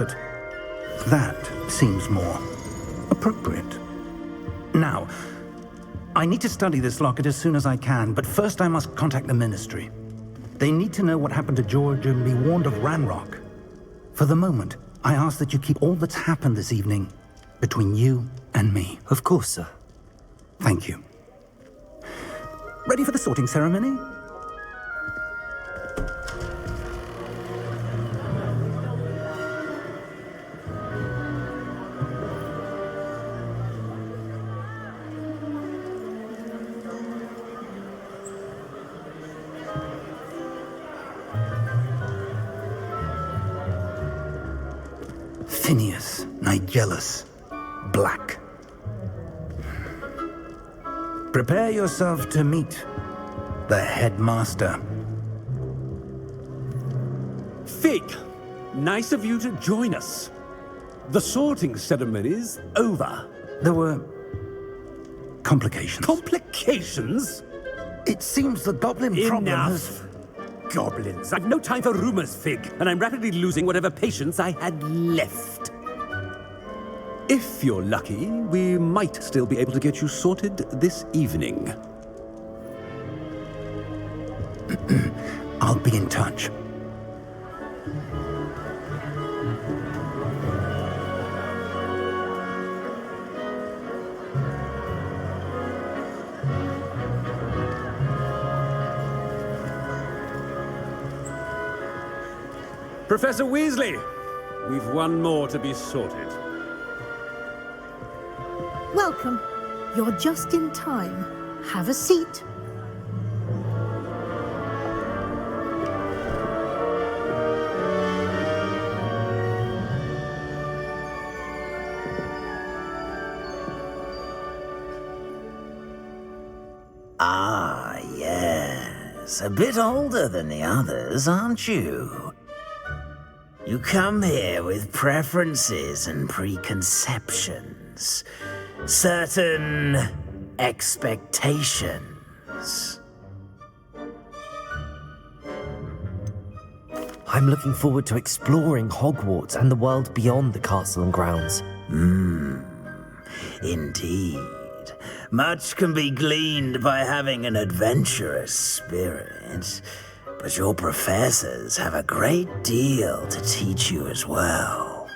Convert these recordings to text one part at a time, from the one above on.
But that seems more appropriate. Now, I need to study this locket as soon as I can, but first I must contact the Ministry. They need to know what happened to George and be warned of Ranrock. For the moment, I ask that you keep all that's happened this evening between you and me. Of course, sir. Thank you. Ready for the sorting ceremony? Phineas Nigellus Black. Prepare yourself to meet the headmaster. Fig, nice of you to join us. The sorting ceremony's over. There were complications. Complications? It seems the goblin problem has... Enough. Goblins. I've no time for rumors, Fig, and I'm rapidly losing whatever patience I had left. If you're lucky, we might still be able to get you sorted this evening. I'll be in touch. Professor Weasley, we've one more to be sorted. Welcome. You're just in time. Have a seat. Ah, yes. A bit older than the others, aren't you? You come here with preferences and preconceptions. Certain expectations. I'm looking forward to exploring Hogwarts and the world beyond the castle and grounds. Indeed. Much can be gleaned by having an adventurous spirit, but your professors have a great deal to teach you as well.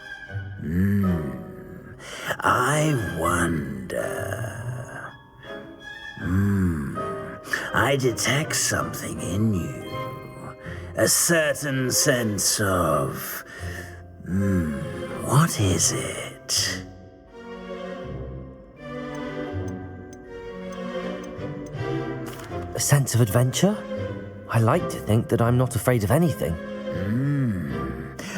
I wonder... I detect something in you. A certain sense of... what is it? A sense of adventure? I like to think that I'm not afraid of anything.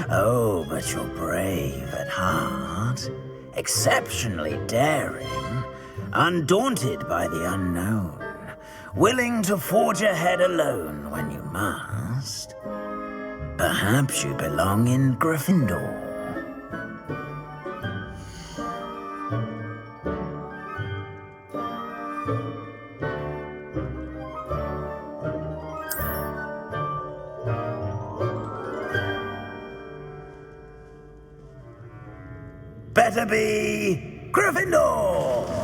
Oh, but you're brave at heart. Exceptionally daring. Undaunted by the unknown. Willing to forge ahead alone when you must. Perhaps you belong in Gryffindor. Better be Gryffindor!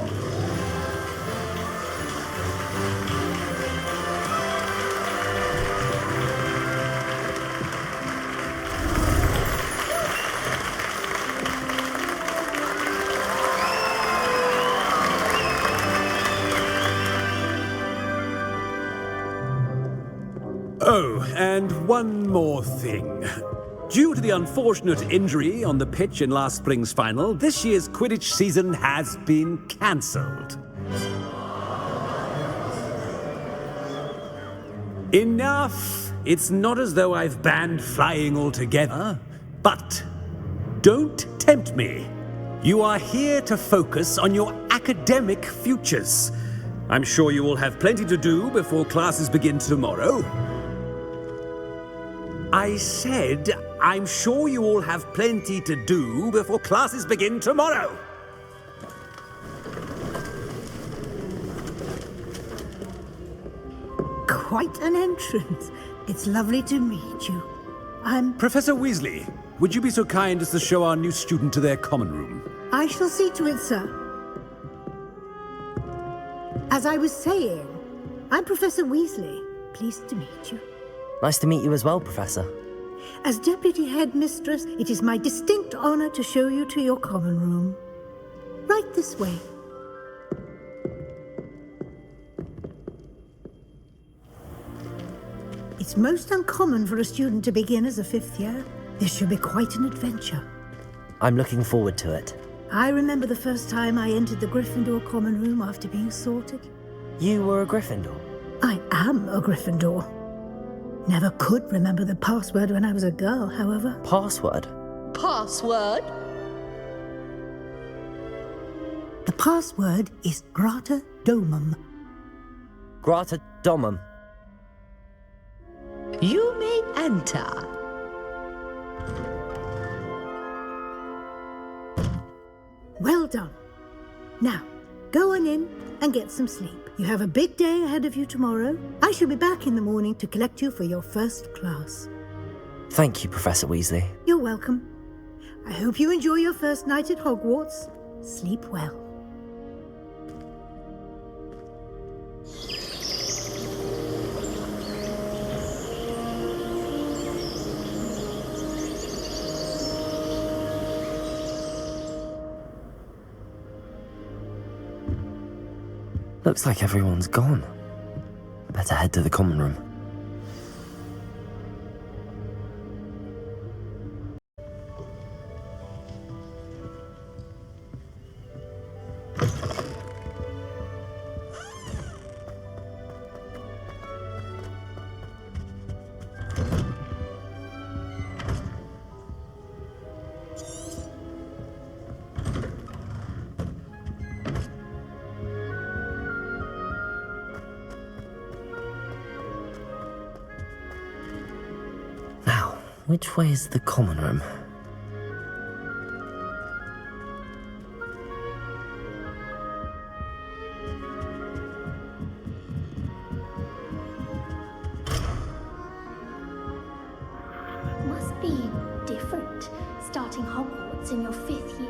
Oh, and one more thing. Due to the unfortunate injury on the pitch in last spring's final, this year's Quidditch season has been cancelled. Enough! It's not as though I've banned flying altogether, but don't tempt me. You are here to focus on your academic futures. I'm sure you will have plenty to do before classes begin tomorrow. I said, I'm sure you all have plenty to do before classes begin tomorrow. Quite an entrance. It's lovely to meet you. I'm... Professor Weasley, would you be so kind as to show our new student to their common room? I shall see to it, sir. As I was saying, I'm Professor Weasley. Pleased to meet you. Nice to meet you as well, Professor. As Deputy Headmistress, it is my distinct honor to show you to your common room. Right this way. It's most uncommon for a student to begin as a fifth year. This should be quite an adventure. I'm looking forward to it. I remember the first time I entered the Gryffindor common room after being sorted. You were a Gryffindor? I am a Gryffindor. Never could remember the password when I was a girl, however. Password? Password? The password is Grata Domum. Grata Domum. You may enter. Well done. Now, go on in and get some sleep. You have a big day ahead of you tomorrow. I shall be back in the morning to collect you for your first class. Thank you, Professor Weasley. You're welcome. I hope you enjoy your first night at Hogwarts. Sleep well. Looks like everyone's gone. I better head to the common room. Which way is the common room? Must be different, starting Hogwarts in your 5th year.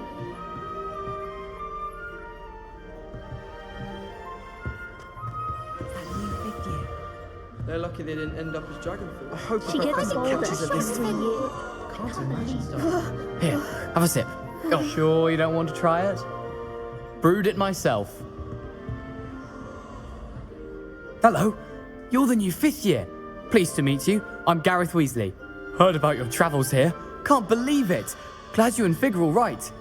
They're lucky they didn't end up as dragonflies. I hope She gets older every year. Can't imagine stuff. Here, have a sip. Oh. Sure you don't want to try it? Brewed it myself. Hello, you're the new 5th year. Pleased to meet you. I'm Gareth Weasley. Heard about your travels here. Can't believe it. Glad you and Fig are all right.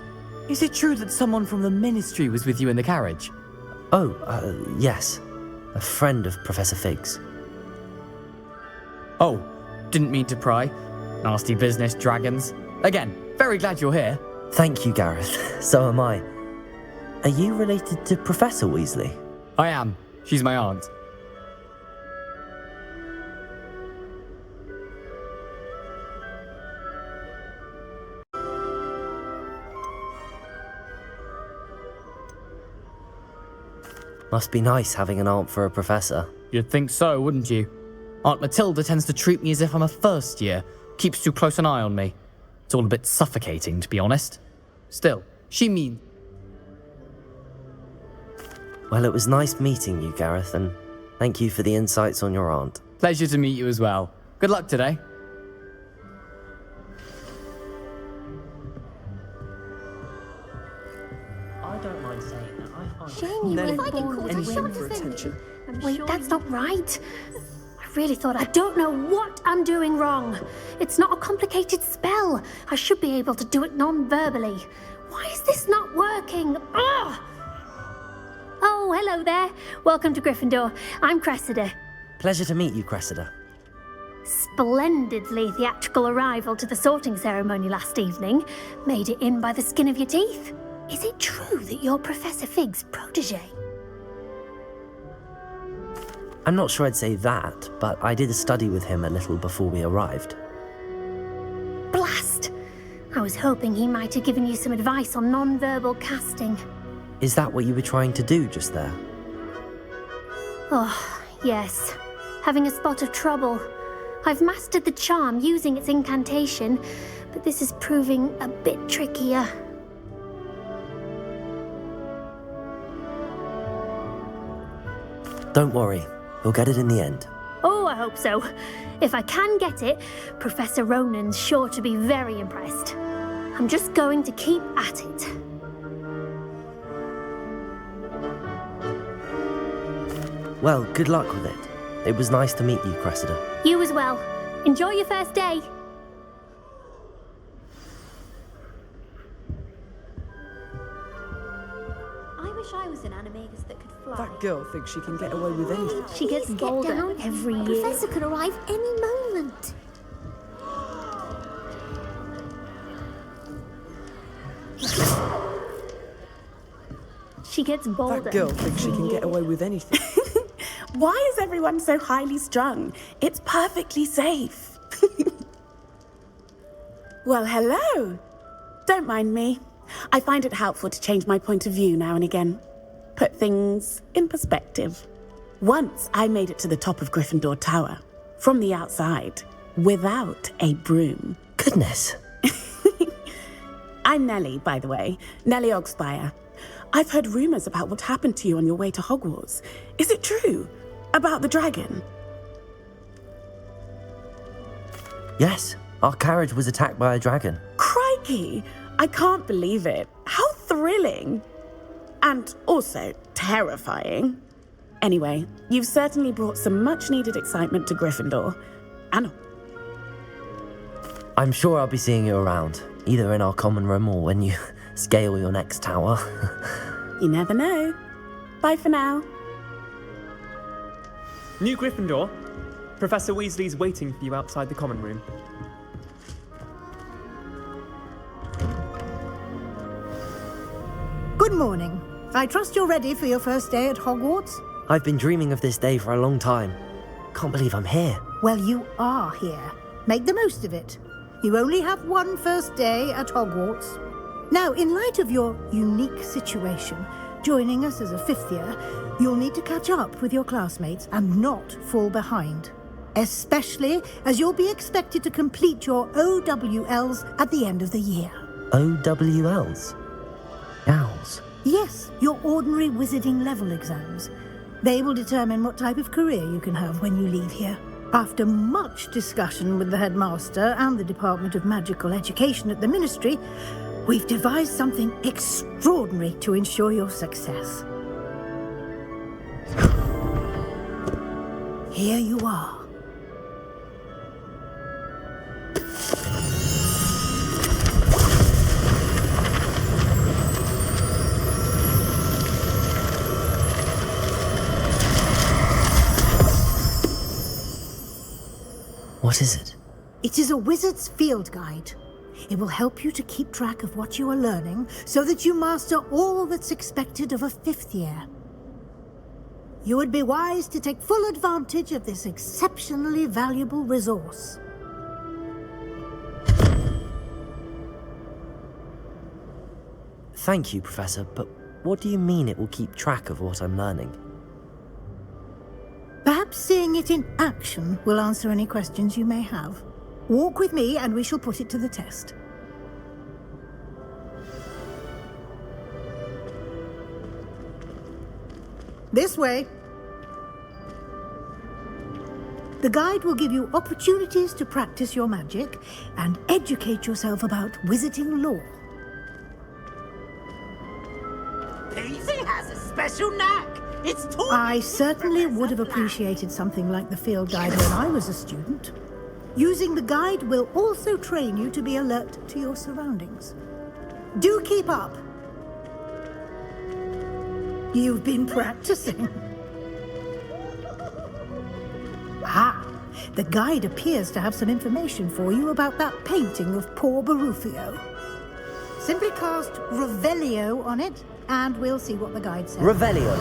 Is it true that someone from the Ministry was with you in the carriage? Oh, yes. A friend of Professor Fig's. Oh, didn't mean to pry. Nasty business, dragons. Again, very glad you're here. Thank you, Gareth. So am I. Are you related to Professor Weasley? I am. She's my aunt. Must be nice having an aunt for a professor. You'd think so, wouldn't you? Aunt Matilda tends to treat me as if I'm a first year. Keeps too close an eye on me. It's all a bit suffocating, to be honest. Still, she means... Well, it was nice meeting you, Gareth, and thank you for the insights on your aunt. Pleasure to meet you as well. Good luck today. I don't mind saying that. I find Jamie, if I get caught, I shan't offend you. Wait, that's not right. I really thought I don't know what I'm doing wrong. It's not a complicated spell. I should be able to do it non-verbally. Why is this not working? Ugh! Oh, hello there. Welcome to Gryffindor. I'm Cressida. Pleasure to meet you, Cressida. Splendidly theatrical arrival to the sorting ceremony last evening. Made it in by the skin of your teeth. Is it true that you're Professor Fig's protege? I'm not sure I'd say that, but I did a study with him a little before we arrived. Blast! I was hoping he might have given you some advice on non-verbal casting. Is that what you were trying to do just there? Oh, yes. Having a spot of trouble. I've mastered the charm using its incantation, but this is proving a bit trickier. Don't worry, you'll get it in the end. Oh, I hope so. If I can get it, Professor Ronan's sure to be very impressed. I'm just going to keep at it. Well, good luck with it. It was nice to meet you, Cressida. You as well. Enjoy your first day. I wish I was an animagus that could fly. That girl thinks she can get away with anything. She gets bolder every year. The professor could arrive any moment. She gets bolder. That girl thinks she can get away with anything. Why is everyone so highly strung? It's perfectly safe. Well, hello. Don't mind me. I find it helpful to change my point of view now and again. Put things in perspective. Once I made it to the top of Gryffindor Tower, from the outside, without a broom. Goodness. I'm Nellie, by the way. Nellie Ogspire. I've heard rumours about what happened to you on your way to Hogwarts. Is it true? About the dragon? Yes, our carriage was attacked by a dragon. Crikey! I can't believe it. How thrilling! And also terrifying. Anyway, you've certainly brought some much-needed excitement to Gryffindor. And I'm sure I'll be seeing you around, either in our common room or when you scale your next tower. you never know. Bye for now. New Gryffindor, Professor Weasley's waiting for you outside the common room. Good morning. I trust you're ready for your first day at Hogwarts? I've been dreaming of this day for a long time. Can't believe I'm here. Well, you are here. Make the most of it. You only have one first day at Hogwarts. Now, in light of your unique situation, joining us as a fifth year, you'll need to catch up with your classmates and not fall behind. Especially as you'll be expected to complete your OWLs at the end of the year. OWLs? Owls? Yes, your ordinary wizarding level exams. They will determine what type of career you can have when you leave here. After much discussion with the headmaster and the Department of Magical Education at the Ministry, we've devised something extraordinary to ensure your success. Here you are. What is it? It is a wizard's field guide. It will help you to keep track of what you are learning so that you master all that's expected of a fifth year. You would be wise to take full advantage of this exceptionally valuable resource. Thank you, Professor, but what do you mean it will keep track of what I'm learning? Perhaps seeing it in action will answer any questions you may have. Walk with me and we shall put it to the test. This way. The guide will give you opportunities to practice your magic and educate yourself about wizarding lore. Paisley has a special knack. It's taught. I certainly would have appreciated something like the field guide when I was a student. Using the guide will also train you to be alert to your surroundings. Do keep up. You've been practicing. Ah, the guide appears to have some information for you about that painting of poor Barufio. Simply cast Revelio on it, and we'll see what the guide says. Revelio.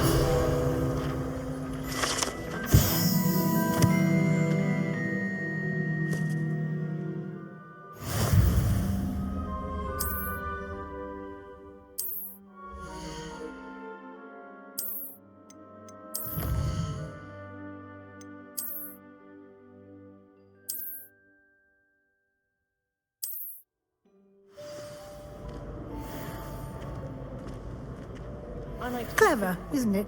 Clever, isn't it?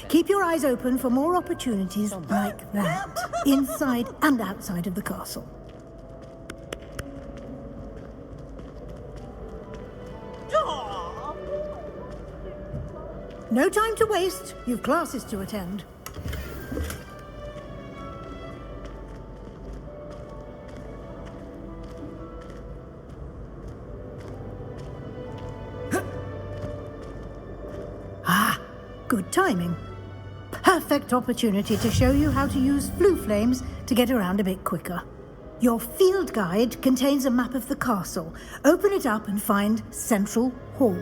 Keep your eyes open for more opportunities like that, inside and outside of the castle. No time to waste. You've classes to attend. Good timing. Perfect opportunity to show you how to use flue flames to get around a bit quicker. Your field guide contains a map of the castle. Open it up and find Central Hall.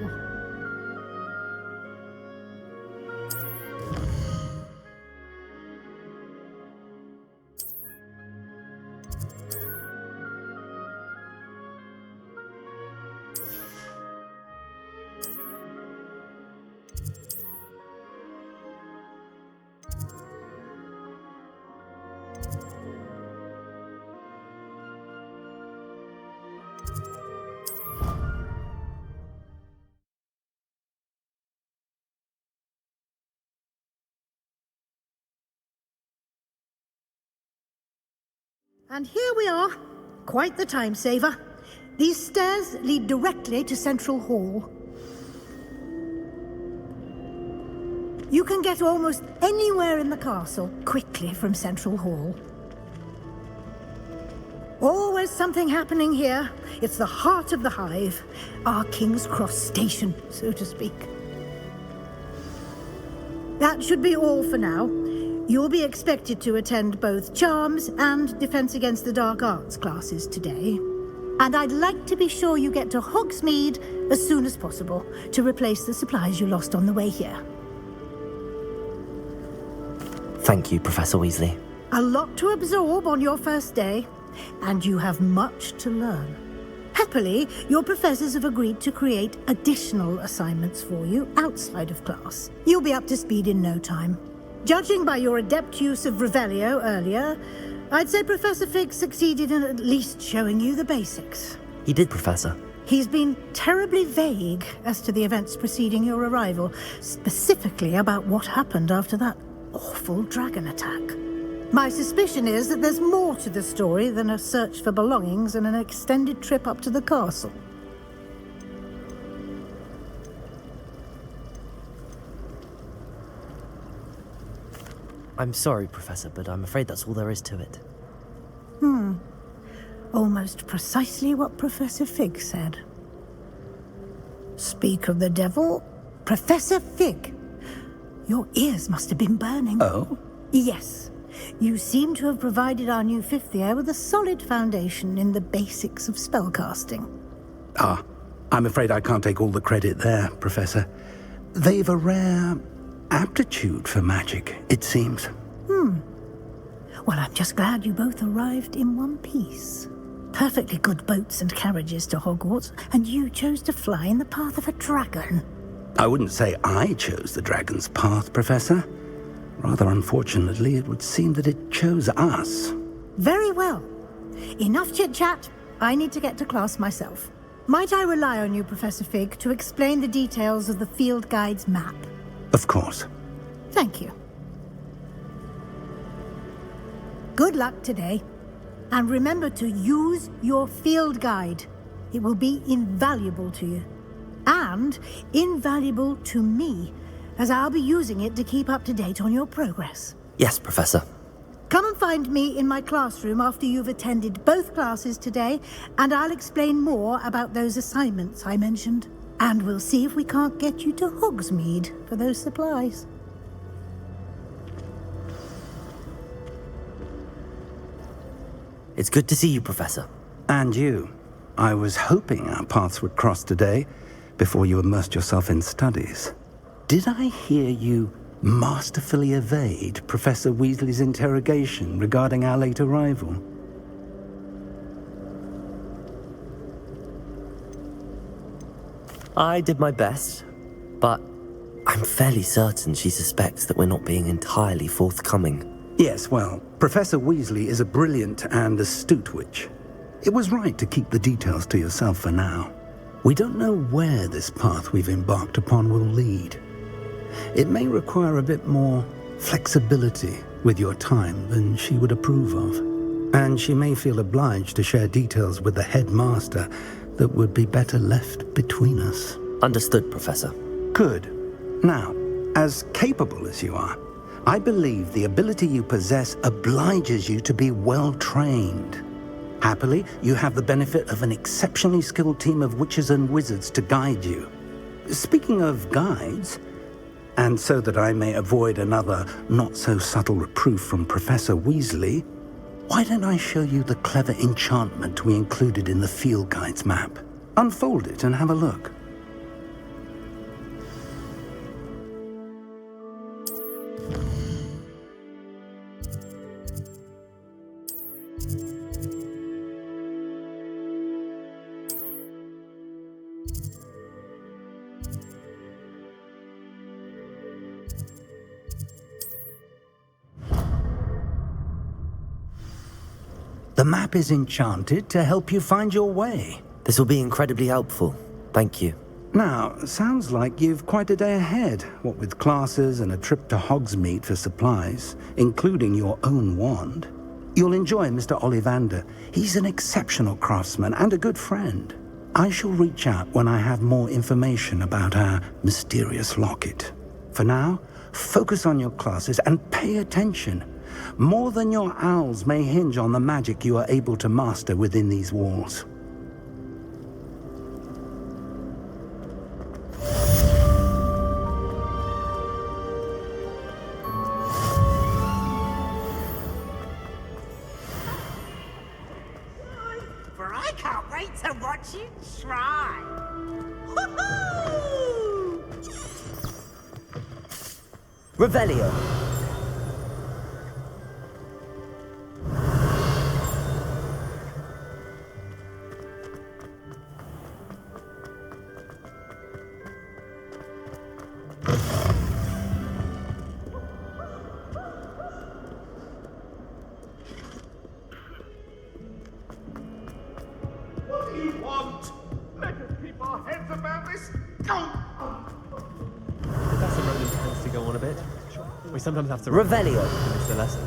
And here we are. Quite the time saver. These stairs lead directly to Central Hall. You can get almost anywhere in the castle quickly from Central Hall. Always something happening here. It's the heart of the hive. Our King's Cross station, so to speak. That should be all for now. You'll be expected to attend both Charms and Defense Against the Dark Arts classes today. And I'd like to be sure you get to Hogsmeade as soon as possible to replace the supplies you lost on the way here. Thank you, Professor Weasley. A lot to absorb on your first day, and you have much to learn. Happily, your professors have agreed to create additional assignments for you outside of class. You'll be up to speed in no time. Judging by your adept use of Revelio earlier, I'd say Professor Fig succeeded in at least showing you the basics. He did, Professor. He's been terribly vague as to the events preceding your arrival, specifically about what happened after that awful dragon attack. My suspicion is that there's more to the story than a search for belongings and an extended trip up to the castle. I'm sorry, Professor, but I'm afraid that's all there is to it. Almost precisely what Professor Fig said. Speak of the devil, Professor Fig. Your ears must have been burning. Oh? Yes. You seem to have provided our new fifth year with a solid foundation in the basics of spellcasting. Ah, I'm afraid I can't take all the credit there, Professor. They've a rare aptitude for magic, it seems. Well, I'm just glad you both arrived in one piece. Perfectly good boats and carriages to Hogwarts, and you chose to fly in the path of a dragon. I wouldn't say I chose the dragon's path, Professor. Rather unfortunately, it would seem that it chose us. Very well. Enough chit-chat. I need to get to class myself. Might I rely on you, Professor Fig, to explain the details of the field guide's map? Of course. Thank you. Good luck today. And remember to use your field guide. It will be invaluable to you. And invaluable to me, as I'll be using it to keep up to date on your progress. Yes, Professor. Come and find me in my classroom after you've attended both classes today, and I'll explain more about those assignments I mentioned. And we'll see if we can't get you to Hogsmeade for those supplies. It's good to see you, Professor. And you. I was hoping our paths would cross today, before you immersed yourself in studies. Did I hear you masterfully evade Professor Weasley's interrogation regarding our late arrival? I did my best, but I'm fairly certain she suspects that we're not being entirely forthcoming. Yes, well, Professor Weasley is a brilliant and astute witch. It was right to keep the details to yourself for now. We don't know where this path we've embarked upon will lead, it may require a bit more flexibility with your time than she would approve of. And she may feel obliged to share details with the headmaster that would be better left between us. Understood, Professor. Good. Now, as capable as you are, I believe the ability you possess obliges you to be well trained. Happily, you have the benefit of an exceptionally skilled team of witches and wizards to guide you. Speaking of guides, and so that I may avoid another not-so-subtle reproof from Professor Weasley, why don't I show you the clever enchantment we included in the field guide's map? Unfold it and have a look. The map is enchanted to help you find your way. This will be incredibly helpful. Thank you. Now, sounds like you've quite a day ahead, what with classes and a trip to Hogsmeade for supplies, including your own wand. You'll enjoy Mr. Ollivander. He's an exceptional craftsman and a good friend. I shall reach out when I have more information about our mysterious locket. For now, focus on your classes and pay attention. More than your owls may hinge on the magic you are able to master within these walls. For I can't wait to watch you try. Revelio. What do you want? Let us keep our heads about this. Go! Professor Ronan tends to go on a bit. We sometimes have to Revelio. finish the lesson.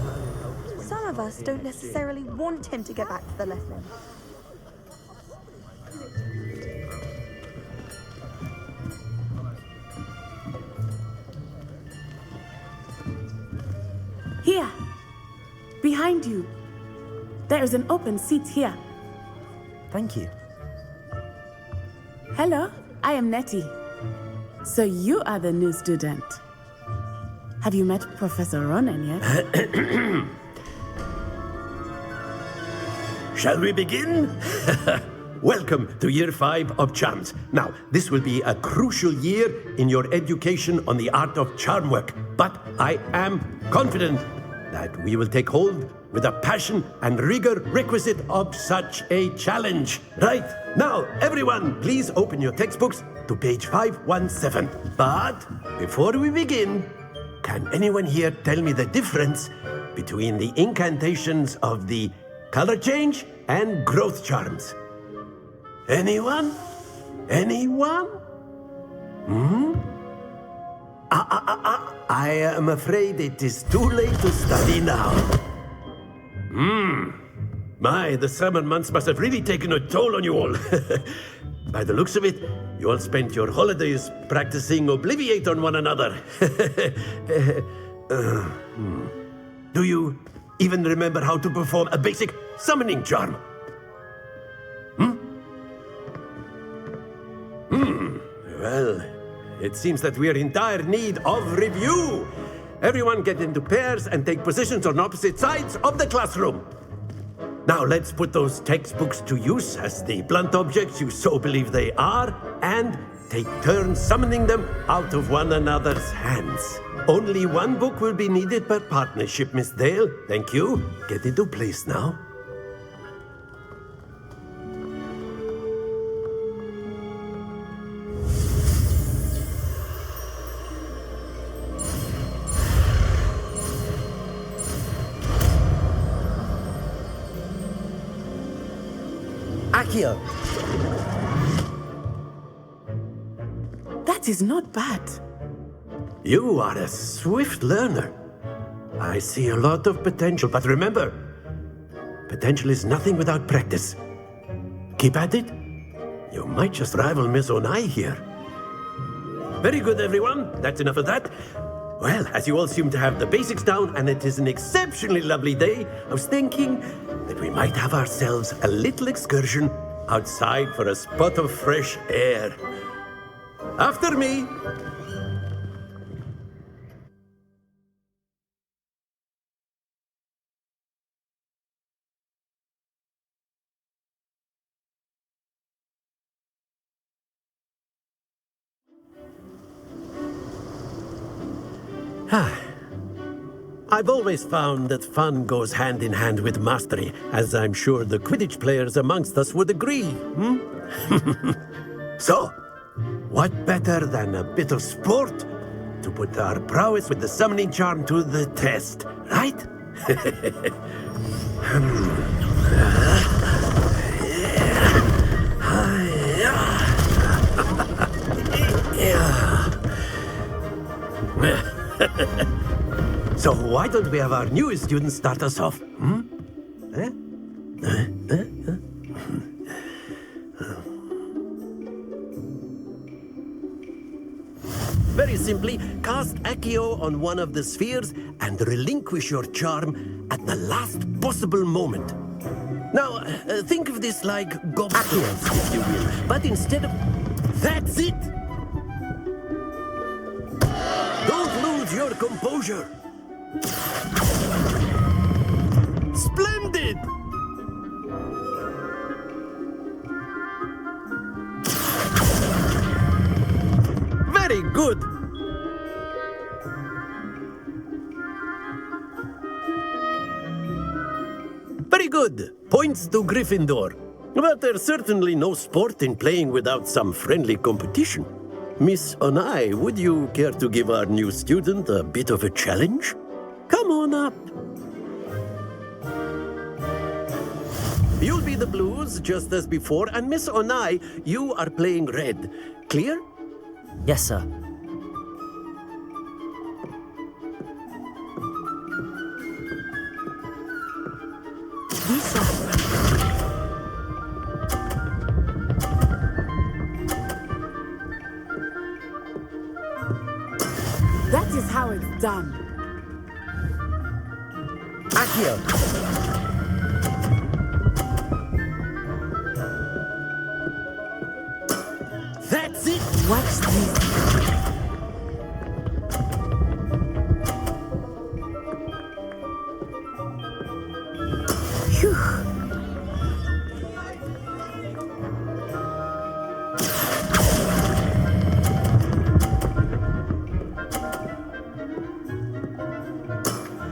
Some of us don't necessarily want him to get back to the lesson. Here. Behind you. There is an open seat here. Thank you. Hello, I am Nettie. So you are the new student. Have you met Professor Ronan yet? Shall we begin? Welcome to Year 5 of Charms. Now, this will be a crucial year in your education on the art of charm work, but I am confident that we will take hold with the passion and rigor requisite of such a challenge. Right, now, everyone, please open your textbooks to page 517. But before we begin, can anyone here tell me the difference between the incantations of the color change and growth charms? Anyone? Anyone? I am afraid it is too late to study now. My, the summer months must have really taken a toll on you all. By the looks of it, you all spent your holidays practicing Obliviate on one another. Do you even remember how to perform a basic summoning charm? Well, it seems that we are in dire need of review. Everyone get into pairs and take positions on opposite sides of the classroom. Now let's put those textbooks to use as the blunt objects you so believe they are, and take turns summoning them out of one another's hands. Only one book will be needed per partnership, Miss Dale. Thank you. Get into place now. Accio. That is not bad. You are a swift learner. I see a lot of potential, but remember, potential is nothing without practice. Keep at it. You might just rival Miss Onai here. Very good, everyone. That's enough of that. Well, as you all seem to have the basics down, and it is an exceptionally lovely day, I was thinking that we might have ourselves a little excursion outside for a spot of fresh air. After me. I've always found that fun goes hand in hand with mastery, as I'm sure the Quidditch players amongst us would agree. So, what better than a bit of sport to put our prowess with the summoning charm to the test, right? So why don't we have our newest student start us off? Very simply, cast Accio on one of the spheres and relinquish your charm at the last possible moment. Now, think of this like gobstones, if you will, but instead of... That's it! Don't lose your composure! Splendid! Very good! Very good! Points to Gryffindor. But there's certainly no sport in playing without some friendly competition. Miss Onai, would you care to give our new student a bit of a challenge? Come on up. You'll be the blues, just as before, and Miss Onai, you are playing red. Clear? Yes, sir. That is how it's done. Accio. That's it! Watch this. Phew.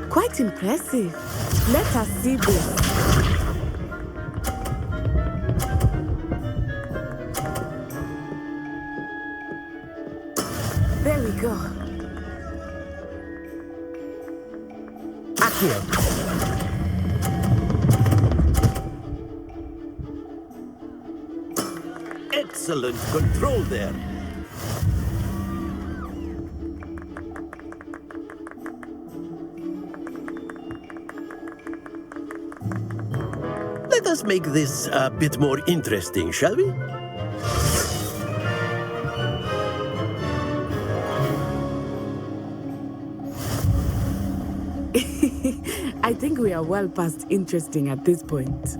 Quite impressive. Let us see this. There we go. Accio. Excellent control there. Let us make this a bit more interesting, shall we? I think we are well past interesting at this point.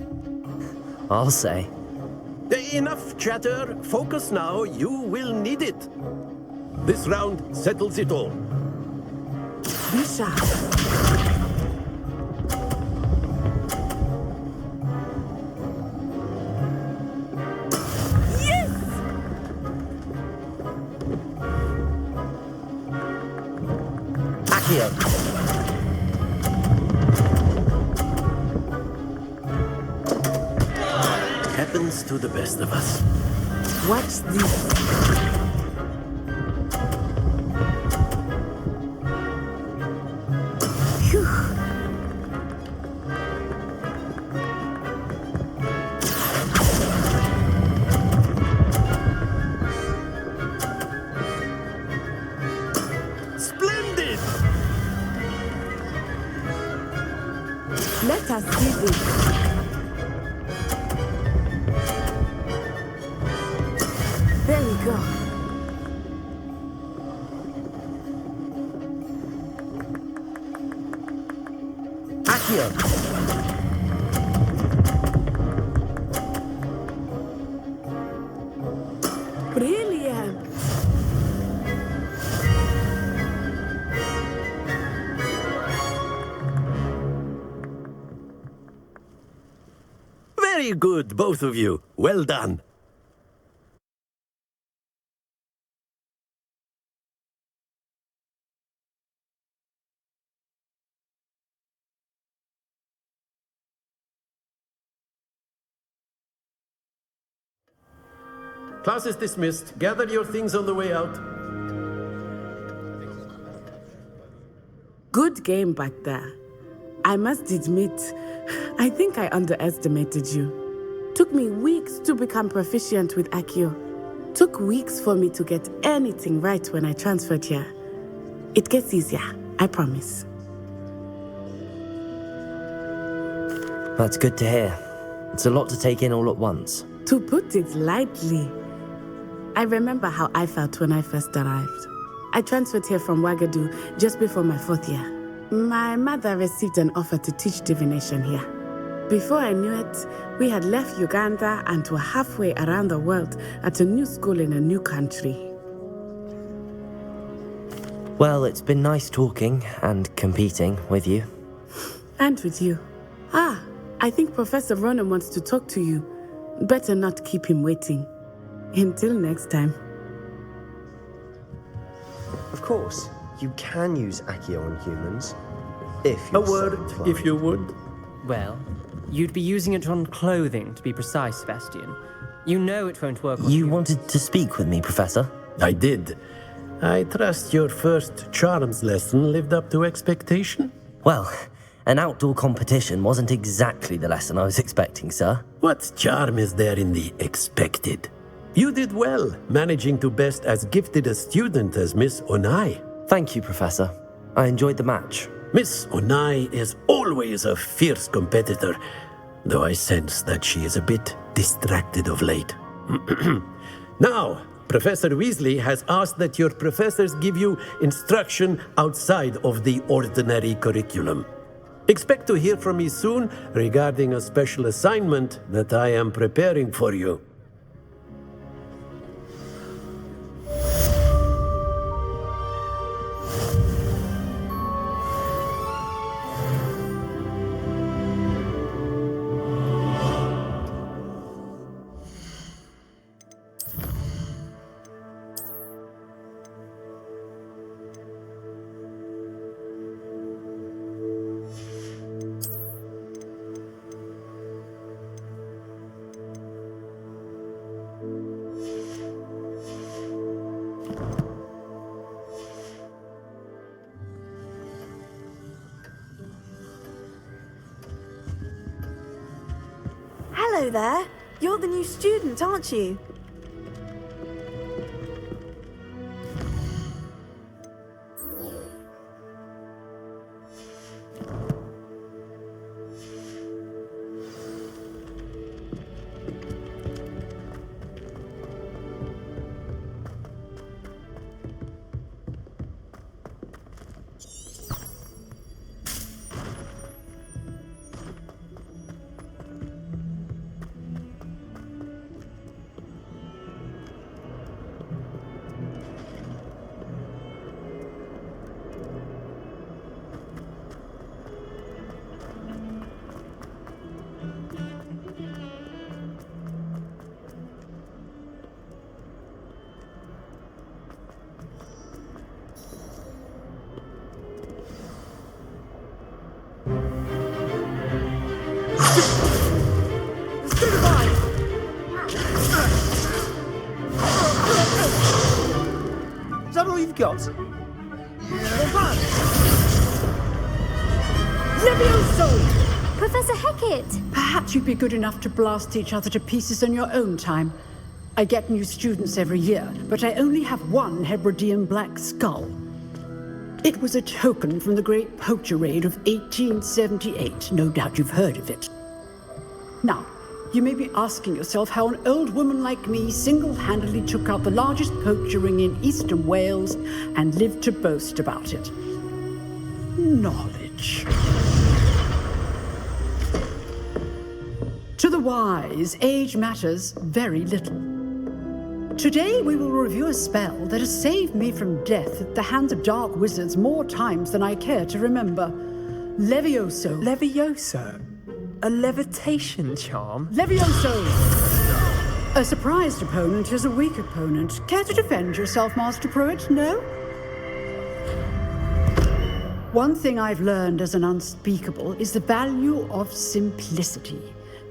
I'll say. Enough chatter. Focus now. You will need it. This round settles it all. Be sharp. Happens to the best of us. Watch this. Phew. Fantastic. There we go. Accio! Brilliant. Very good, both of you. Well done. Class is dismissed. Gather your things on the way out. Good game back there. I must admit, I think I underestimated you. Took me weeks to become proficient with Accio. Took weeks for me to get anything right when I transferred here. It gets easier, I promise. That's good to hear. It's a lot to take in all at once. To put it lightly, I remember how I felt when I first arrived. I transferred here from Ouagadougou just before my 4th year. My mother received an offer to teach divination here. Before I knew it, we had left Uganda and were halfway around the world at a new school in a new country. Well, it's been nice talking and competing with you. And with you. Ah, I think Professor Ronan wants to talk to you. Better not keep him waiting. Until next time. Of course, you can use Accio on humans. If you A word, if you would. Well, you'd be using it on clothing, to be precise, Sebastian. You know it won't work on You wanted to speak with me, Professor? I did. I trust your first charms lesson lived up to expectation? Well, an outdoor competition wasn't exactly the lesson I was expecting, sir. What charm is there in the expected? You did well, managing to best as gifted a student as Miss Onai. Thank you, Professor. I enjoyed the match. Miss Onai is always a fierce competitor, though I sense that she is a bit distracted of late. Now, Professor Weasley has asked that your professors give you instruction outside of the ordinary curriculum. Expect to hear from me soon regarding a special assignment that I am preparing for you. Hello there. You're the new student, aren't you? Is that all you've got? Levioso! Professor Hecat! Perhaps you'd be good enough to blast each other to pieces on your own time. I get new students every year, but I only have one Hebridean black skull. It was a token from the Great Poacher Raid of 1878. No doubt you've heard of it. Now, you may be asking yourself how an old woman like me single-handedly took out the largest poacher ring in eastern Wales and lived to boast about it. Knowledge. To the wise, age matters very little. Today we will review a spell that has saved me from death at the hands of dark wizards more times than I care to remember. Levioso. Levioso? A levitation charm? Levioso! A surprised opponent is a weak opponent. Care to defend yourself, Master Pruitt? No? One thing I've learned as an unspeakable is the value of simplicity,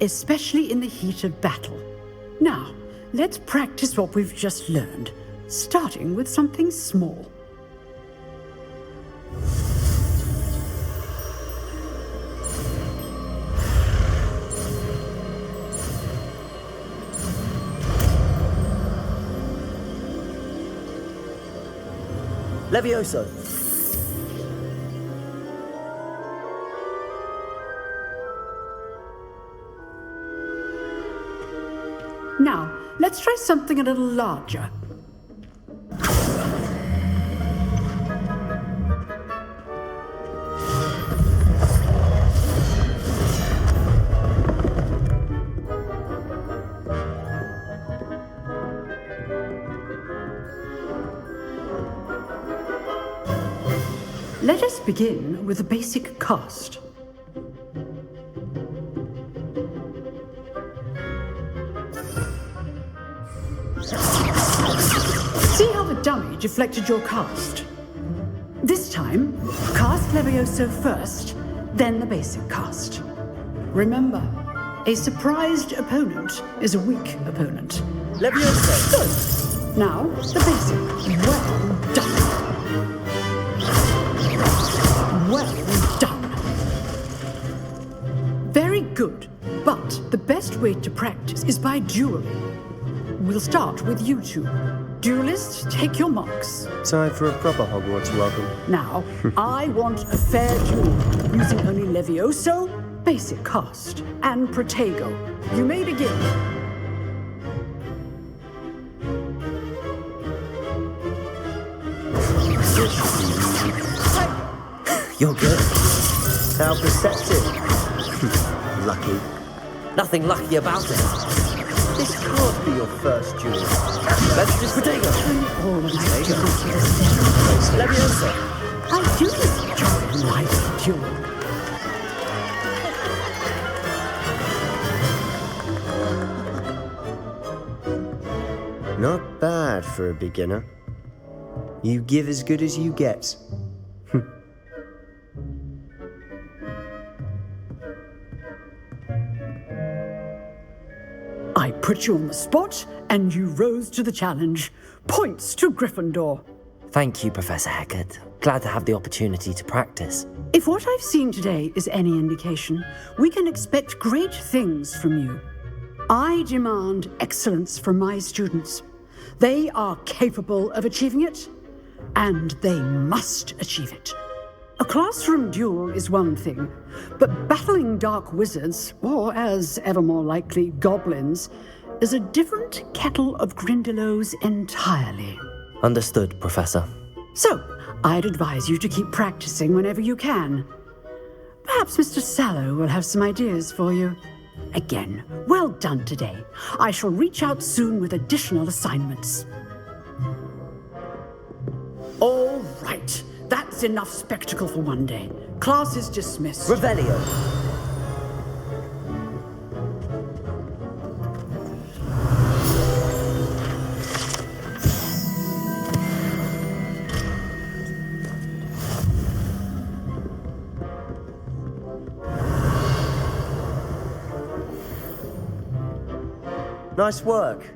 especially in the heat of battle. Now, let's practice what we've just learned, starting with something small. Levioso. Now, let's try something a little larger. Let us begin with a basic cast. See how the dummy deflected your cast? This time, cast Levioso first, then the basic cast. Remember, a surprised opponent is a weak opponent. Levioso! Good. Now, the basic. Well done. Well done. Very good, but the best way to practice is by dueling. We'll start with you two. Duelists, take your marks. Time for a proper Hogwarts welcome. Now, I want a fair duel, using only Levioso, basic cast, and Protego. You may begin. You're good. How perceptive. Lucky. Nothing lucky about it. This can't be your first duel. Let's just Protego. All of my duels to the Levioso. I do enjoy my duel. Not bad for a beginner. You give as good as you get. I put you on the spot, and you rose to the challenge. Points to Gryffindor. Thank you, Professor Hecat. Glad to have the opportunity to practice. If what I've seen today is any indication, we can expect great things from you. I demand excellence from my students. They are capable of achieving it, and they must achieve it. A classroom duel is one thing, but battling dark wizards, or as ever more likely, goblins, is a different kettle of Grindylows entirely. Understood, Professor. So, I'd advise you to keep practicing whenever you can. Perhaps Mr. Sallow will have some ideas for you. Again, well done today. I shall reach out soon with additional assignments. All right. That's enough spectacle for one day. Class is dismissed. Revelio. Nice work.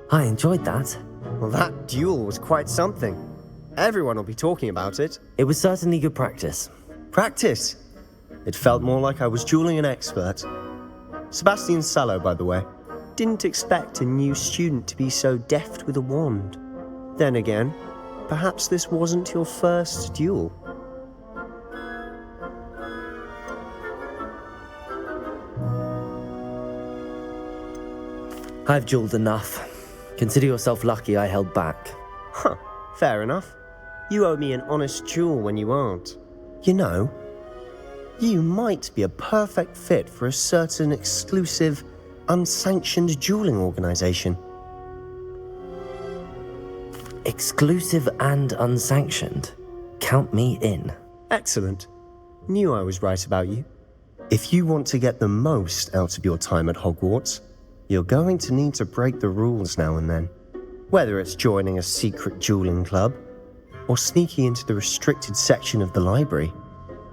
I enjoyed that. Well, that duel was quite something. Everyone will be talking about it. It was certainly good practice. Practice? It felt more like I was dueling an expert. Sebastian Sallow, by the way. Didn't expect a new student to be so deft with a wand. Then again, perhaps this wasn't your first duel. I've duelled enough. Consider yourself lucky I held back. Huh, fair enough. You owe me an honest duel when you aren't. You know, you might be a perfect fit for a certain exclusive, unsanctioned dueling organization. Exclusive and unsanctioned? Count me in. Excellent. Knew I was right about you. If you want to get the most out of your time at Hogwarts, you're going to need to break the rules now and then. Whether it's joining a secret dueling club, or sneaking into the restricted section of the library,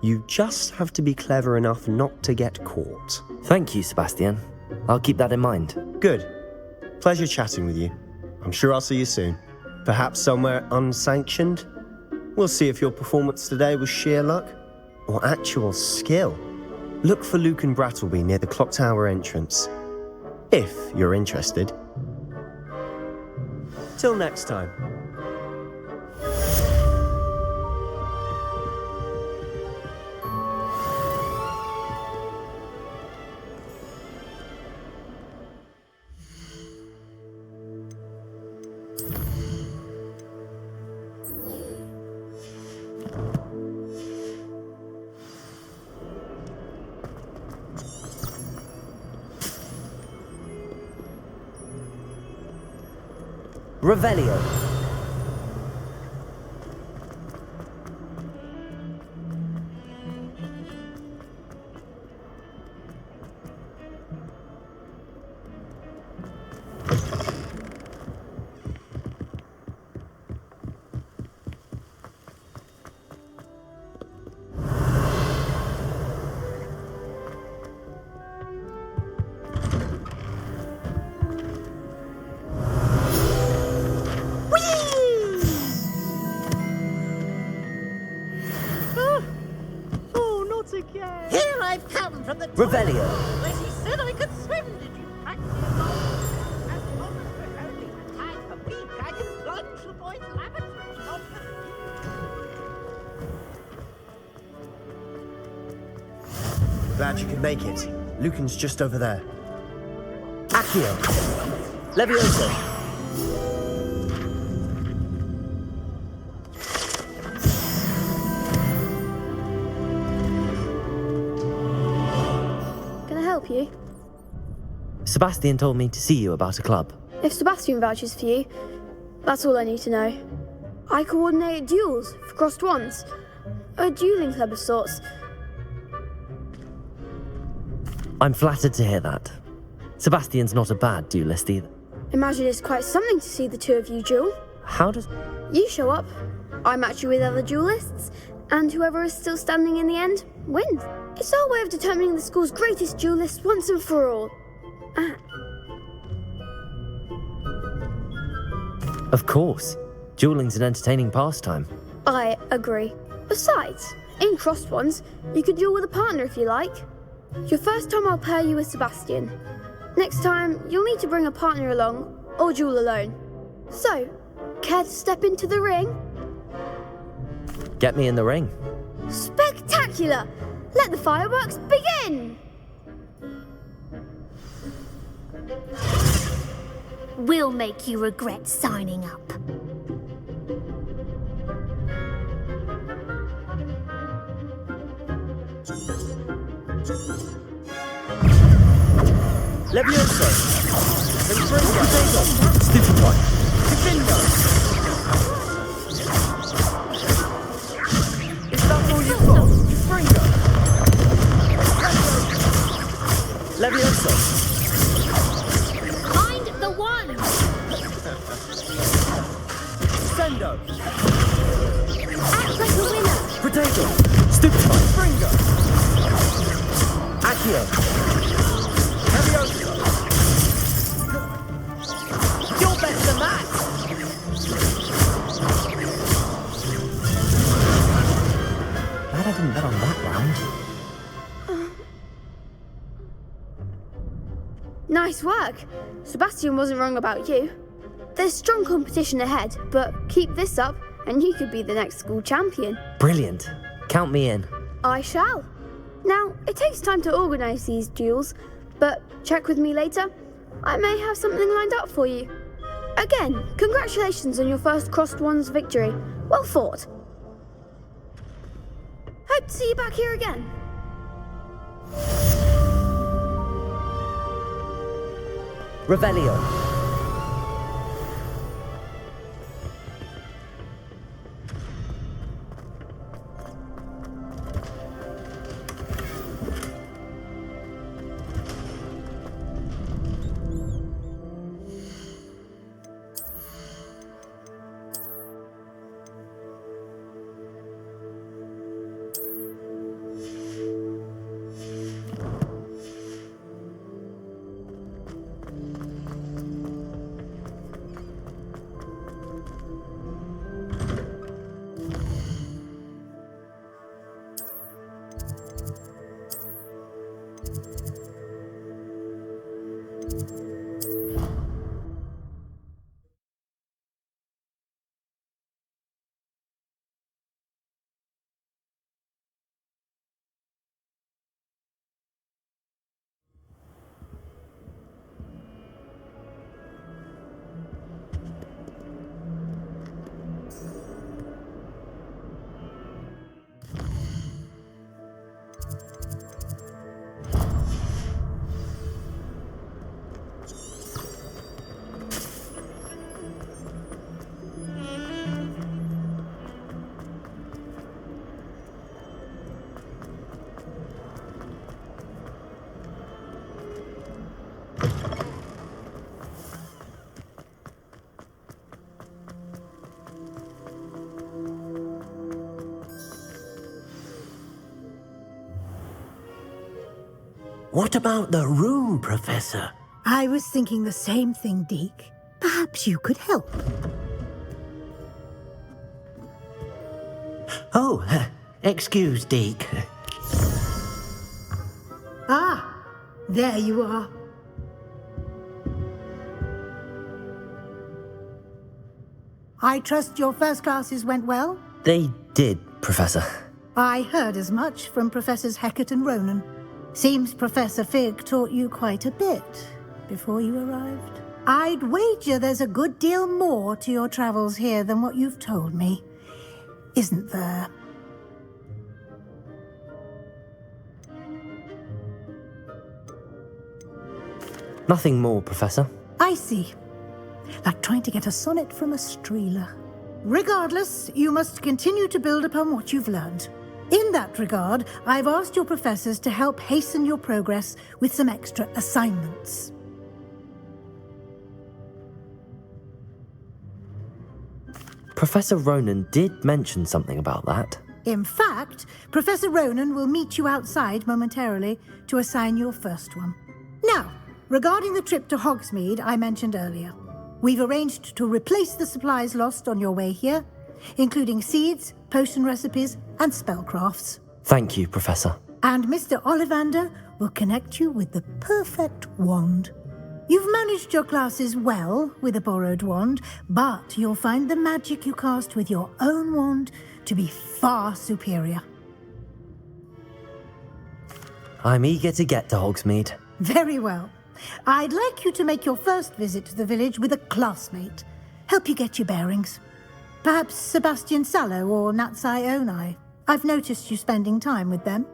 you just have to be clever enough not to get caught. Thank you, Sebastian. I'll keep that in mind. Good. Pleasure chatting with you. I'm sure I'll see you soon. Perhaps somewhere unsanctioned? We'll see if your performance today was sheer luck or actual skill. Look for Luke and Brattleby near the clock tower entrance, if you're interested. Till next time. Revelio. Here I've come from the Revelio. where he said I could swim. Did you practice along? As Thomas Mahoney tied for me, I can plunge the boy's lavatory. Not Glad you could make it. Lucan's just over there. Accio. Levioso. You? Sebastian told me to see you about a club. If Sebastian vouches for you, that's all I need to know. I coordinate duels for crossed wands. A dueling club of sorts. I'm flattered to hear that. Sebastian's not a bad duelist either. Imagine it's quite something to see the two of you duel. How does... You show up, I match you with other duelists, and whoever is still standing in the end wins. It's our way of determining the school's greatest duelist once and for all. Of course. Dueling's an entertaining pastime. I agree. Besides, in crossed wands, you could duel with a partner if you like. Your first time I'll pair you with Sebastian. Next time, you'll need to bring a partner along, or duel alone. So, care to step into the ring? Get me in the ring. Spectacular! Let the fireworks begin! We'll make you regret signing up. Levioso. Stupid one. Is that all you've got? Fringo. Levioso. Find the one. Sendo. Act like a winner. Potato. Stupid one. Fringo. Accio. Levioso. You're better than that. Glad I didn't bet on that round. Nice work. Sebastian wasn't wrong about you. There's strong competition ahead, but keep this up and you could be the next school champion. Brilliant. Count me in. I shall. Now, it takes time to organise these duels, but check with me later. I may have something lined up for you. Again, congratulations on your first Crossed Wands victory. Well fought. Hope to see you back here again. Revelio. What about the room, Professor? I was thinking the same thing, Deke. Perhaps you could help. Oh, excuse, Deke. Ah, there you are. I trust your first classes went well? They did, Professor. I heard as much from Professors Hecat and Ronan. Seems Professor Fig taught you quite a bit before you arrived. I'd wager there's a good deal more to your travels here than what you've told me, isn't there? Nothing more, Professor. I see. Like trying to get a sonnet from a streeler. Regardless, you must continue to build upon what you've learned. In that regard, I've asked your professors to help hasten your progress with some extra assignments. Professor Ronan did mention something about that. In fact, Professor Ronan will meet you outside momentarily to assign your first one. Now, regarding the trip to Hogsmeade I mentioned earlier, we've arranged to replace the supplies lost on your way here, including seeds, potion recipes, and spellcrafts. Thank you, Professor. And Mr. Ollivander will connect you with the perfect wand. You've managed your classes well with a borrowed wand, but you'll find the magic you cast with your own wand to be far superior. I'm eager to get to Hogsmeade. Very well. I'd like you to make your first visit to the village with a classmate. Help you get your bearings. Perhaps Sebastian Sallow or Natsai Onai. I've noticed you spending time with them.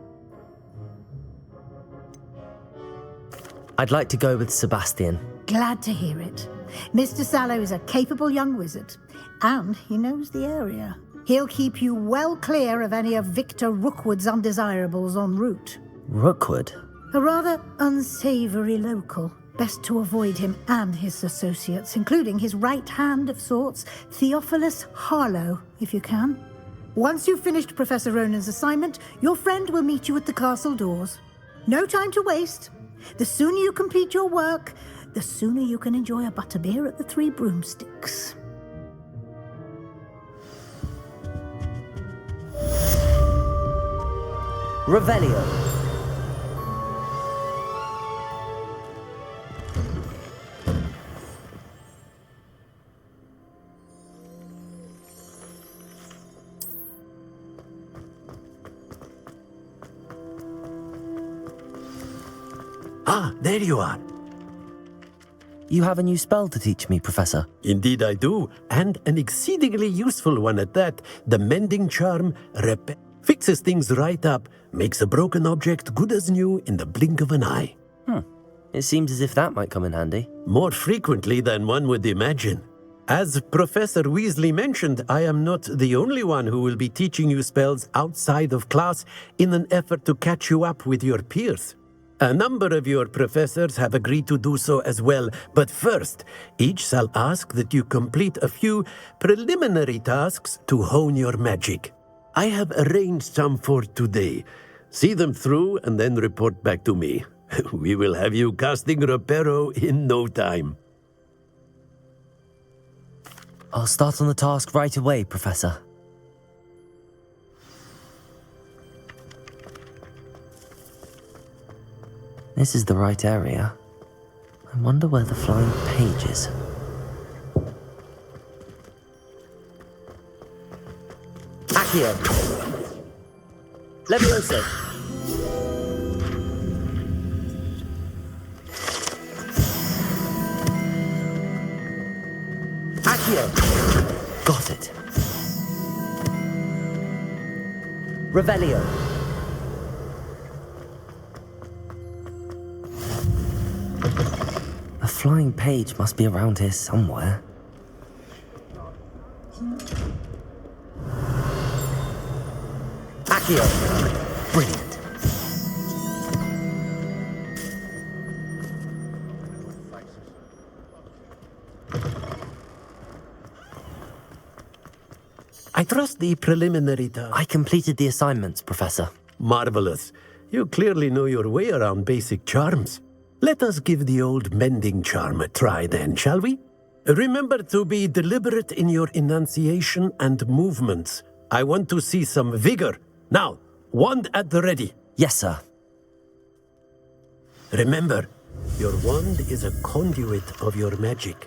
I'd like to go with Sebastian. Glad to hear it. Mr. Sallow is a capable young wizard, and he knows the area. He'll keep you well clear of any of Victor Rookwood's undesirables en route. Rookwood? A rather unsavory local. Best to avoid him and his associates, including his right hand of sorts, Theophilus Harlow, if you can. Once you've finished Professor Ronan's assignment, your friend will meet you at the castle doors. No time to waste. The sooner you complete your work, the sooner you can enjoy a butterbeer at the Three Broomsticks. Revelio. Ah, there you are. You have a new spell to teach me, Professor. Indeed I do, and an exceedingly useful one at that. The mending charm fixes things right up, makes a broken object good as new in the blink of an eye. It seems as if that might come in handy. More frequently than one would imagine. As Professor Weasley mentioned, I am not the only one who will be teaching you spells outside of class in an effort to catch you up with your peers. A number of your professors have agreed to do so as well, but first, each shall ask that you complete a few preliminary tasks to hone your magic. I have arranged some for today. See them through and then report back to me. We will have you casting Reparo in no time. I'll start on the task right away, Professor. This is the right area. I wonder where the flying page is. Accio. Levioso. Accio. Got it. Revelio. The flying page must be around here somewhere. Accio. Brilliant. I trust the preliminary task. I completed the assignments, Professor. Marvelous. You clearly know your way around basic charms. Let us give the old mending charm a try then, shall we? Remember to be deliberate in your enunciation and movements. I want to see some vigor. Now, wand at the ready. Yes, sir. Remember, your wand is a conduit of your magic.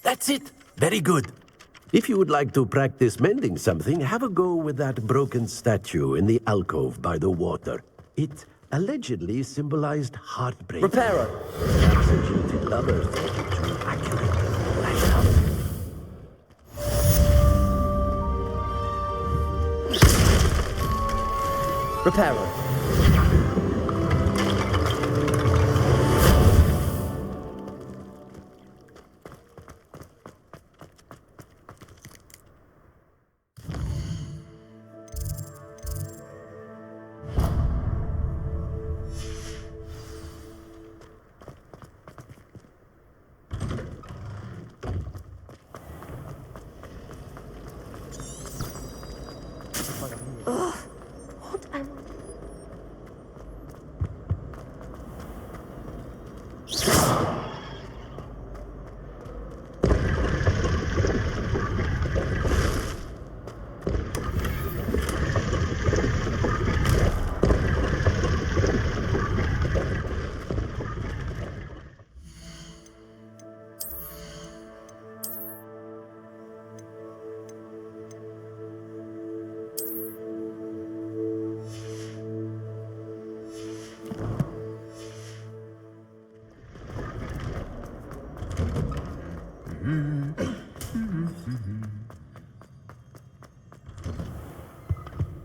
That's it. Very good. If you would like to practice mending something, have a go with that broken statue in the alcove by the water. It allegedly symbolized heartbreak. Reparo. Executed lovers too accurate. I love it. Reparo.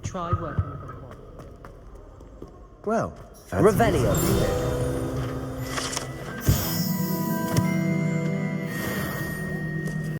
Try working with a wand. Well, Revelio.